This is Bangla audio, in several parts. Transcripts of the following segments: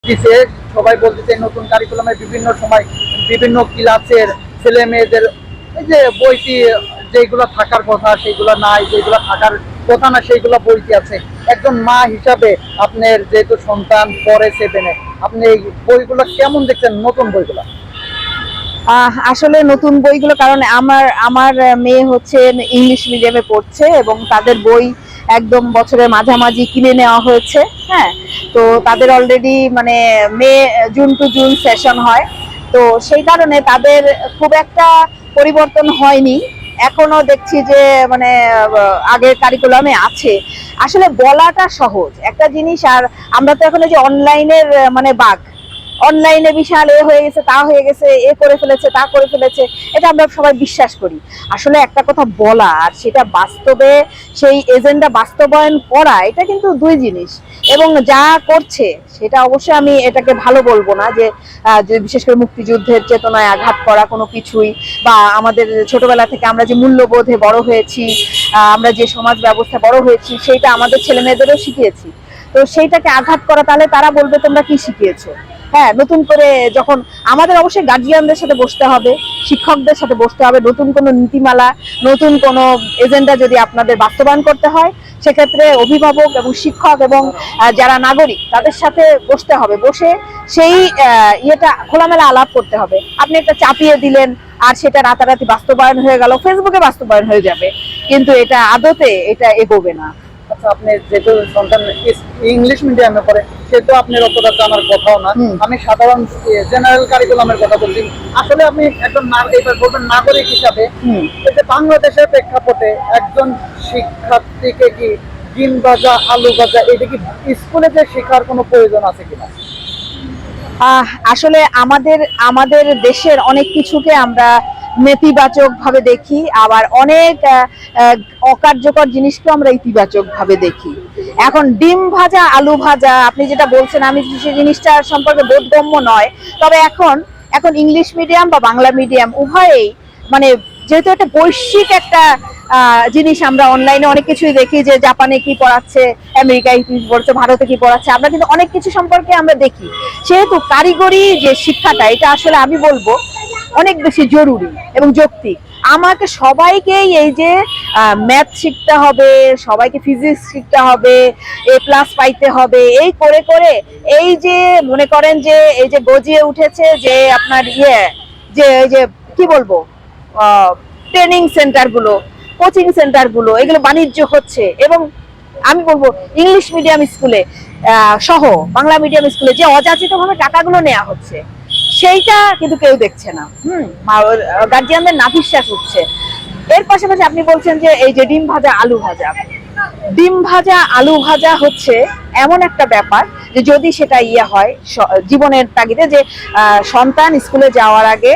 দিচ্ছে। সবাই বলতেছে নতুন কারিকুলামে বিভিন্ন সময় বিভিন্ন ক্লাসের ছেলে মেয়েদের এই যে বইটি যেগুলো থাকার কথা সেগুলো নাই, যেগুলো থাকার কথা না সেইগুলো বইটি আছে। একজন মা হিসাবে আপনার যেহেতু সন্তান পড়ে 7-এ, আপনি এই বইগুলো কেমন দেখছেন, নতুন বইগুলো? আসলে নতুন বইগুলো, কারণ আমার আমার মেয়ে হচ্ছে ইংলিশ মিডিয়ামে পড়ছে এবং তাদের বই একদম বছরের মাঝামাঝি কিনে নেওয়া হয়েছে। হ্যাঁ, তো তাদের অলরেডি মানে May June two June session হয়, তো সেই কারণে তাদের খুব একটা পরিবর্তন হয়নি। এখনো দেখছি যে মানে আগের কারিকুলামে আছে। আসলে বলাটা সহজ একটা জিনিস, আর আমরা তো এখন এই যে অনলাইনের মানে বাগ, অনলাইনে বিশাল এ হয়ে গেছে, তা হয়ে গেছে, এ করে ফেলেছে, তা করে ফেলেছে, এটা আমরা সবাই বিশ্বাস করি। আসলে একটা কথা বলা আর সেটা বাস্তবে সেই এজেন্ডা বাস্তবায়ন করা, এটা কিন্তু দুই জিনিস। এবং যা করছে সেটা অবশ্যই আমি এটাকে ভালো বলবো না যে বিশেষ করে মুক্তিযুদ্ধের চেতনায় আঘাত করা কোনো কিছুই, বা আমাদের ছোটবেলা থেকে আমরা যে মূল্যবোধে বড় হয়েছি, আমরা যে সমাজ ব্যবস্থা বড় হয়েছি, সেইটা আমাদের ছেলে মেয়েদেরও শিখিয়েছি। তো সেইটাকে আঘাত করা, তাহলে তারা বলবে তোমরা কি শিখিয়েছো। হ্যাঁ, নতুন করে যখন আমাদের অবশ্যই গার্জিয়ানদের সাথে বসতে হবে, শিক্ষকদের সাথে বসতে হবে, নতুন কোনো নীতিমালা, নতুন কোনো এজেন্ডা যদি আপনাদের বাস্তবায়ন করতে হয়, সেক্ষেত্রে অভিভাবক এবং শিক্ষক এবং যারা নাগরিক তাদের সাথে বসতে হবে, বসে সেই ইয়েটা খোলামেলা আলাপ করতে হবে। আপনি একটা চাপিয়ে দিলেন আর সেটা রাতারাতি বাস্তবায়ন হয়ে গেল, ফেসবুকে বাস্তবায়ন হয়ে যাবে, কিন্তু এটা আদতে এটা এগোবে না। আচ্ছা, আপনি যেহেতু সন্তান ইংলিশ মিডিয়ামে পড়ে সেহেতু আপনার অতটা জানার কথাও না। আমি সাধারণ জেনারেল কারিকুলামের কথা বলছি। আসলে আপনি একজন এবার বলবেন নাগরিক হিসাবে, এই যে বাংলাদেশের প্রেক্ষাপটে একজন শিক্ষার্থীকে কি ডিম ভাজা আলু ভাজা এটা কি স্কুলে যে শেখার কোনো প্রয়োজন আছে কিনা? আসলে আমাদের আমাদের দেশের অনেক কিছুকে আমরা নেতিবাচক ভাবে দেখি, আবার অনেক অকার্যকর জিনিসকে আমরা ইতিবাচক ভাবে দেখি। এখন ডিম ভাজা আলু ভাজা আপনি যেটা বলছেন, আমি সেই জিনিসটা সম্পর্কে বোধগম্য নয়। তবে এখন এখন ইংলিশ মিডিয়াম বা বাংলা মিডিয়াম উভয়েই মানে যেহেতু একটা বৈশ্বিক একটা জিনিস, আমরা অনলাইনে অনেক কিছুই দেখি যে জাপানে কি পড়াচ্ছে, আমেরিকায় কি পড়ছে, ভারতে কি পড়াচ্ছে, আমরা কিন্তু অনেক কিছু সম্পর্কে আমরা দেখি। সেহেতু কারিগরি যে শিক্ষাটা, এটা আসলে আমি বলবো অনেক বেশি জরুরি এবং যৌক্তিক। আমাকে সবাইকেই এই যে ম্যাথ শিখতে হবে, সবাইকে ফিজিক্স শিখতে হবে, A+ পাইতে হবে, এই করে করে এই যে মনে করেন যে এই যে গজিয়ে উঠেছে যে আপনার যে এই যে কি বলবো ট্রেনিং সেন্টারগুলো, কোচিং সেন্টারগুলো, এগুলো বাণিজ্য হচ্ছে। এবং আমি বলবো ইংলিশ মিডিয়াম স্কুলে সহ বাংলা মিডিয়াম স্কুলে যে অযাচিতভাবে টাকাগুলো নেওয়া হচ্ছে, সেইটা কিন্তু কেউ দেখছে না। গার্জিয়ানদের নাভিশ্বাস উঠছে। এর পাশাপাশি আপনি বলছেন যে এই যে ডিম ভাজা আলু ভাজা, ডিম ভাজা আলু ভাজা হচ্ছে এমন একটা ব্যাপার যে যদি সেটা হয় জীবনের তাগিদে, যে সন্তান স্কুলে যাওয়ার আগে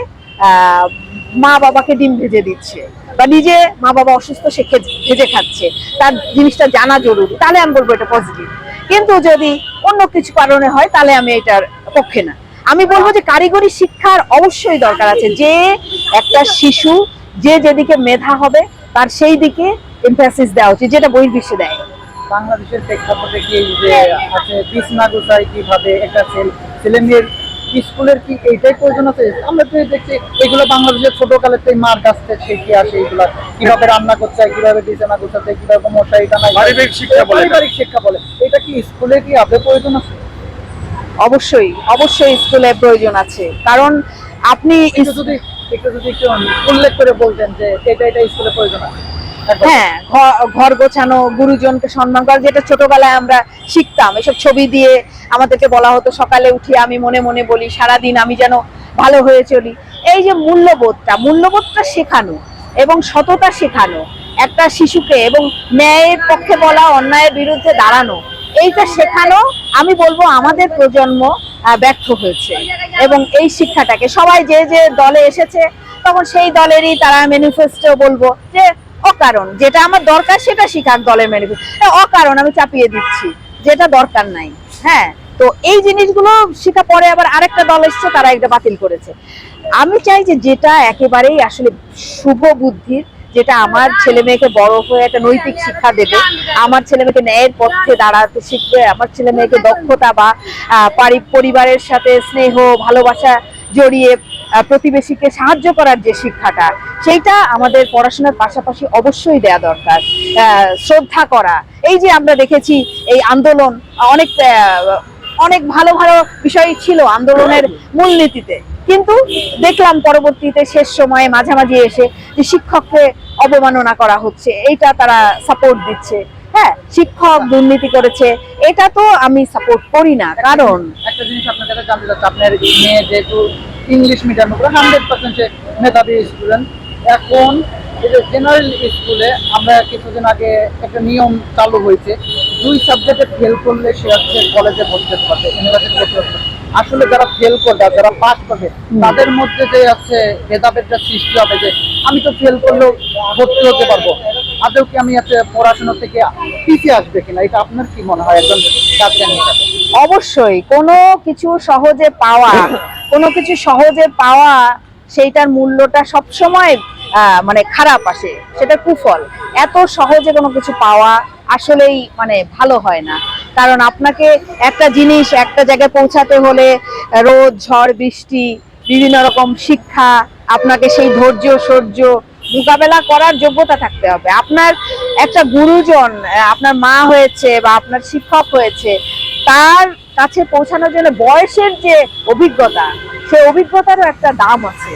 মা বাবাকে ডিম ভেজে দিচ্ছে, বা নিজে মা বাবা অসুস্থ সে ভেজে খাচ্ছে, তার জিনিসটা জানা জরুরি, তাহলে আমি বলবো এটা পজিটিভ। কিন্তু যদি অন্য কিছু কারণে হয় তাহলে আমি এটার পক্ষে না। আমি বলবো যে কারিগরি শিক্ষার অবশ্যই দরকার আছে, যে একটা শিশু যে যেদিকে মেধা হবে তার সেই দিকে এমফাসিস দেওয়া উচিত, যেটা বহির্বিশ্বে দেয়। বাংলাদেশের প্রেক্ষাপটে কি যে আছে বিছনা গোছায় কিভাবে একটা ছেলে মেয়ের স্কুলের কি এইটাই প্রয়োজন আছে? আমরা তো দেখছি এগুলো বাংলাদেশের ছোটকালের থেকে মার কাছ থেকে শিখে আসে, এগুলো কিভাবে রান্না করতে হয়, কিভাবে বিছানা গোছাতে, কিভাবে মশারি টানা, পারিবারিক শিক্ষা বলে। এটা কি স্কুলে কি আদৌ প্রয়োজন আছে? অবশ্যই অবশ্যই স্কুলে প্রয়োজন আছে, কারণ আপনি একটু যদি উল্লেখ করে বলতেন যে এটা এটা স্কুলে প্রয়োজন আছে। হ্যাঁ, ঘর গোছানো, গুরুজনকে সম্মান করা, যেটা ছোটবেলায় আমরা শিখতাম, এসব ছবি দিয়ে আমাদেরকে বলা হতো, সকালে উঠি আমি মনে মনে বলি সারাদিন আমি যেন ভালো হয়ে চলি। এই যে মূল্যবোধটা শেখানো এবং সততা শেখানো একটা শিশুকে, এবং ন্যায়ের পক্ষে বলা, অন্যায়ের বিরুদ্ধে দাঁড়ানো, এইটা শেখানো আমি বলবো আমাদের প্রজন্ম ব্যর্থ হয়েছে। এবং এই শিক্ষাটাকে সবাই যে যে দলে এসেছে তখন সেই দলেরই তারা ম্যানিফেস্টো বলবো যে অকারণ যেটা আমার দরকার সেটা শিখাক, দলের ম্যানিফেস্টো অকারণ আমি চাপিয়ে দিচ্ছি যেটা দরকার নাই। হ্যাঁ, তো এই জিনিসগুলো শিখা, পরে আবার আরেকটা দল এসছে তারা এটা বাতিল করেছে। আমি চাই যে যেটা একেবারেই আসলে শুভ বুদ্ধির, যেটা আমার ছেলে মেয়েকে বড় হয়ে একটা নৈতিক শিক্ষা দেবে, আমার ছেলে মেয়েকে ন্যায়ের পথে দাঁড়াতে শিখবে, আমার ছেলে মেয়েকে দক্ষতা বা পরিবারের সাথে স্নেহ ভালোবাসা জড়িয়ে প্রতিবেশীকে সাহায্য করার যে শিক্ষাটা, সেইটা আমাদের পড়াশোনার পাশাপাশি অবশ্যই দেয়া দরকার। শ্রদ্ধা করা, এই যে আমরা দেখেছি এই আন্দোলন, অনেক অনেক ভালো ভালো বিষয় ছিল আন্দোলনের মূলনীতিতে, কিন্তু দেখলাম পরবর্তীতে শেষ সময়ে মাঝামাঝি এসে যে শিক্ষককে অবমাননা করা হচ্ছে, এইটা তারা সাপোর্ট দিচ্ছে। হ্যাঁ, শিক্ষক দুর্নীতি করেছে, এটা তো আমি সাপোর্ট করি না। কারণ একটা জিনিস আপনার কাছে জানতে চাচ্ছি, আপনার মেয়ে যেহেতু ইংলিশ মিডিয়ামে পড়ে 100% সে মেধাবী স্টুডেন্ট, এখন এই যে জেনারেল স্কুলে আমরা কিছুদিন আগে একটা নিয়ম চালু হয়েছে, 2 সাবজেক্টে ফেল করলে সে হচ্ছে কলেজে ভর্তি হতে পারবে, ইউনিভার্সিটি ভর্তি হতে পারবে। আসলে যারা ফেল করবে আর যারা পাস করবে তাদের মধ্যে যে হচ্ছে ভেদাভেদটা সৃষ্টি হবে, যে আমি তো ফেল করলেও ভর্তি হতে পারবো, আদৌ কি আমি হচ্ছে পড়াশোনা থেকে পিছিয়ে আসবে কিনা, এটা আপনার কি মনে হয় একজন গার্জিয়ান হিসাবে? অবশ্যই কোনো কিছু সহজে পাওয়া, কোনো কিছু সহজে পাওয়া, সেইটার মূল্যটা সবসময় মানে খারাপ আসে, সেটা কুফল। এত সহজে কোনো কিছু পাওয়া আসলেই মানে ভালো হয় না। কারণ আপনাকে একটা জিনিস একটা জায়গায় পৌঁছাতে হলে রোদ ঝড় বৃষ্টি বিভিন্ন রকম শিক্ষা, আপনাকে সেই ধৈর্য সহ্য মোকাবেলা করার যোগ্যতা থাকতে হবে। আপনার একটা গুরুজন, আপনার মা হয়েছে বা আপনার শিক্ষক হয়েছে, তার কাছে পৌঁছানোর জন্য বয়সের যে অভিজ্ঞতা, সেই অভিজ্ঞতারও একটা দাম আছে।